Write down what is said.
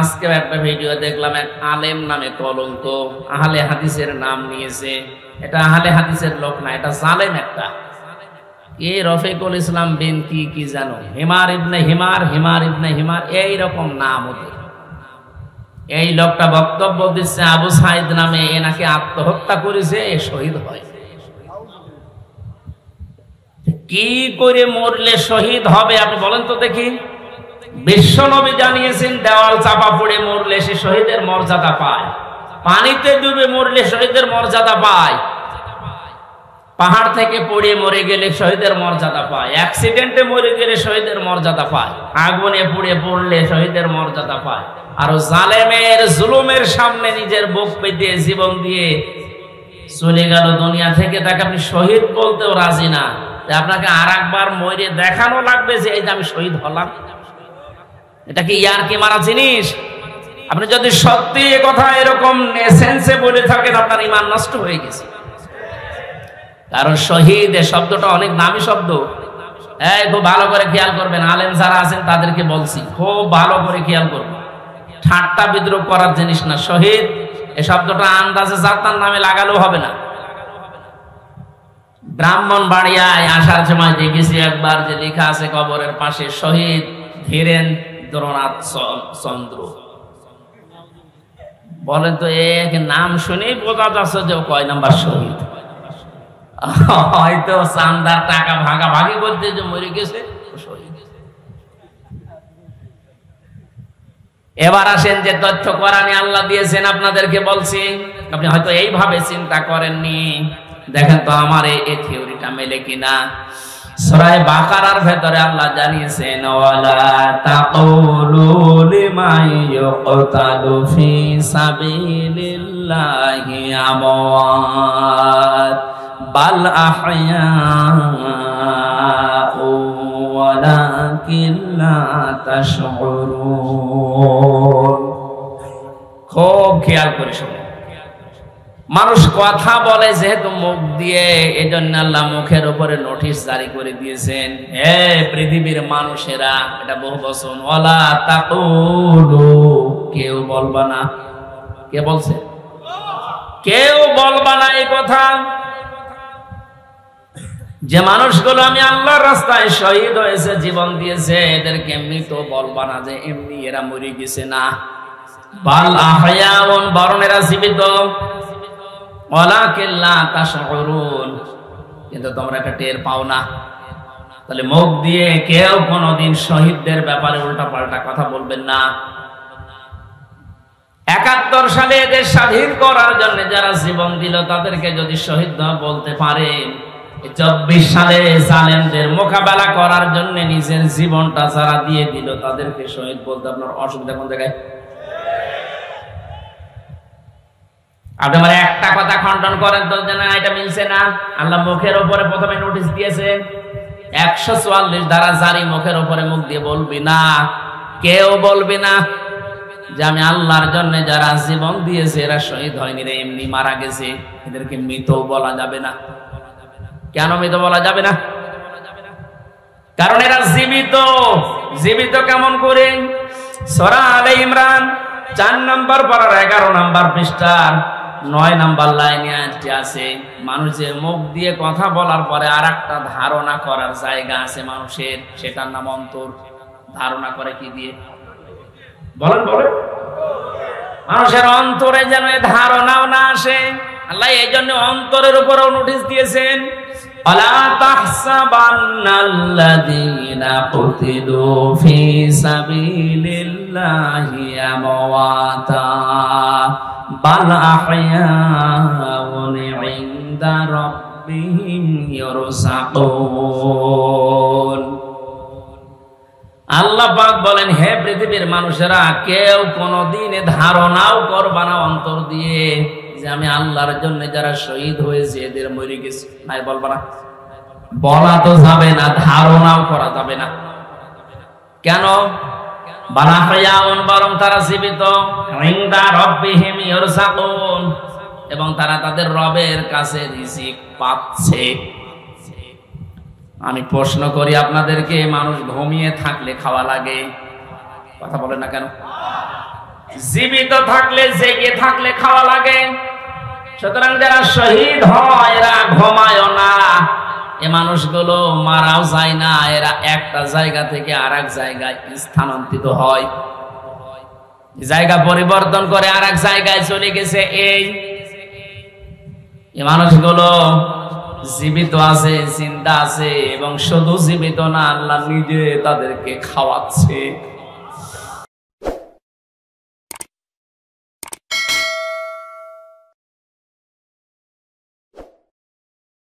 আজকে একটা ভিডিও দেখলাম, এক আলেম নামে কলঙ্ক, আহলে হাদিসের নাম নিয়েছে। এটা আহলে হাদিসের লোক না, এটা জালেম একটা। এই রফিকুল ইসলাম বিন কি জানো, হিমার ইবনে হিমার, হিমার ইবনে হিমার, এইরকম নাম ওদের। এই লোকটা বক্তব্য দিচ্ছে আবু সাইদ নামে, এ নাকি আত্মহত্যা করেছে, এ শহীদ হয়। কি করে মরলে শহীদ হবে আপনি বলেন তো দেখি? বিশ্ব নবী জানিয়েছেন দেওয়াল চাপা পড়ে মরলে সে শহীদের মর্যাদা পায়, পানিতে ডুবে মরলে শহীদের মর্যাদা পায়, পাহাড় থেকে পড়ে মরে গেলে শহীদের মর্যাদা পায়, অ্যাক্সিডেন্টে মরে গেলে শহীদের মর্যাদা পায়, আগুনে পুড়ে পড়লে শহীদের মর্যাদা পায়। আর জালেমের জুলুমের সামনে নিজের বুক পেতে জীবন দিয়ে চলে গেল দুনিয়া থেকে, তাকে আপনি শহীদ বলতেও রাজি না। আপনাকে আর একবার মরে দেখানো লাগবে যে এই যে আমি শহীদ হলাম। এটা কি ইয়ার কি মারা জিনিস? আপনি যদি সত্যি এ কথা এরকম সেন্সে বলে থাকেন, আপনার ঈমান নষ্ট হয়ে গেছে। কারণ শহীদ এ শব্দটা অনেক দামি শব্দ। খুব ভালো করে খেয়াল করবেন, আলেম যারা আছেন তাদেরকে বলছি, খুব ভালো করে খেয়াল করবেন। ঠাট্টা বিদ্রুপ করার জিনিস না। শহীদ এ শব্দটা আন্দাজে যাত্রার নামে লাগালেও হবে না। ব্রাহ্মণবাড়িয়ায় আসার সময় দেখেছি একবার যে লেখা আছে কবরের পাশে, শহীদ ধীরেন্দ্রনাথ চন্দ্র। বলেন তো, এক নাম শুনেই বোঝা যাচ্ছে যে কয় নাম্বার শহীদ। হয়তো চান্দার টাকা ভাগাভাগি করতে যে মরে গেছে শহীদ। এবার আসেন যে তথ্য কোরআনে আল্লাহ দিয়েছেন, আপনাদেরকে বলছি, আপনি হয়তো এইভাবে চিন্তা করেননি। দেখেন তো আমার এই থিওরিটা মেলে কিনা। সূরা বাকারার ভেতরে আল্লাহ জানিয়েছেন, ওয়ালা তাকুলু লিমান ইউকতালু ফি সাবিলিল্লাহি আমওয়াত বাল আহইয়াউ ওয়ালাকিন লা তাশউরুন। খুব খেয়াল করে শুনুন। মানুষ কথা বলে যেহেতু মুখ দিয়ে, এজন্য আল্লাহ মুখের উপরে নোটিশ জারি করে দিয়েছেন, হে পৃথিবীর মানুষেরা, এটা বহুবচন, ওয়ালা তাকুলু, কেউ বলবা না। কে বলছে? কেউ বলবা না এই কথা। যে মানুষগুলো আমি আল্লাহর রাস্তায় শহীদ হয়েছে, জীবন দিয়েছে, এদেরকে মৃত বলবা না যে এমনি এরা মরে গেছে, না। বাল আহয়াউন, বরং এরা জীবিত। ওয়ালাকিন লা তাশউরুন, কিন্তু তোমরা এটা টের পাও না। তাহলে মুখ দিয়ে কেউ কোনোদিন শহীদদের ব্যাপারে উল্টাপাল্টা কথা বলবেন না। ৭১ সালে এদের স্বাধীন করার জন্য যারা জীবন দিল, তাদেরকে যদি শহীদ বলতে পারেন, ২৪ সালে জালেমদের মোকাবেলা করার জন্য নিজের জীবনটা যারা দিয়ে দিল, তাদেরকে শহীদ বলতে আপনার অসুবিধা কোন জায়গায়? আপনি আমার একটা কথা খণ্ডন করেন তো, যে না এটা মিলছে না। আল্লাহ মুখের উপরে প্রথমে নোটিশ দিয়েছেন, ১৪৪ ধারা জারি, মুখের উপরে মুখ দিয়ে বলবি না, কেউ বলবি না যে আমি আল্লাহর জন্য যারা জীবন দিয়েছে এরা শহীদ হয়নি রে, এমনি মারা গেছে। এদেরকে মৃত বলা যাবে না। কেন মৃত বলা যাবে না? কারণ এরা জীবিত। জীবিত কেমন করে? সূরা আলে ইমরান ৪ নম্বর পারার ১১ নম্বর পৃষ্ঠার ৯ নম্বর লাইনে আছে, মানুষের মুখ দিয়ে কথা বলার পরে আর একটা ধারণা করার জায়গা আছে মানুষের, সেটার নাম অন্তর। ধারণা করে কি দিয়ে? বলেন বলেন। মানুষের অন্তরে যেন ধারণাও না আসে, আল্লাহ এই জন্য অন্তরের উপরও নোটিশ দিয়েছেন, আলা তাহসাবান্নাল্লাযীনা কুতিলু ফি সাবিলিল্লাহি আমওয়াতা বাল আহয়াউন ইনদা রাব্বিহিম ইরযাকুন। আল্লাহ পাক বলেন, হে পৃথিবীর মানুষেরা, কেউ কোনদিন ধারণাও করবা না অন্তর দিয়ে যে আমি আল্লাহর জন্য যারা শহীদ হয়েছে এদের মরে গেছে। নাই বলবা না, বলা তো যাবে না, ধারণাও করা যাবে না। কেন? বরং তারা জীবিত, ইনদা রাব্বিহিম ইরযাকুন, এবং তারা তাদের রবের কাছে রিজিক পাচ্ছে। আমি প্রশ্ন করি আপনাদেরকে, মানুষ ঘুমিয়ে থাকলে খাওয়া লাগে? কথা বলেন না কেন? জীবিত থাকলে জেগে থাকলে খাওয়া লাগে। সুতরাং যারা শহীদ হয় এরা ঘুমায় না, এ মানুষগুলো মারাও যায় না, এরা একটা জায়গা থেকে আর এক জায়গায় স্থানান্তরিত হয়, জায়গা পরিবর্তন করে আর এক জায়গায় চলে গেছে। এই মানুষগুলো জীবিত আছে, চিন্তা আছে, এবং শুধু জীবিত না, আল্লাহ নিজে তাদেরকে খাওয়াচ্ছে।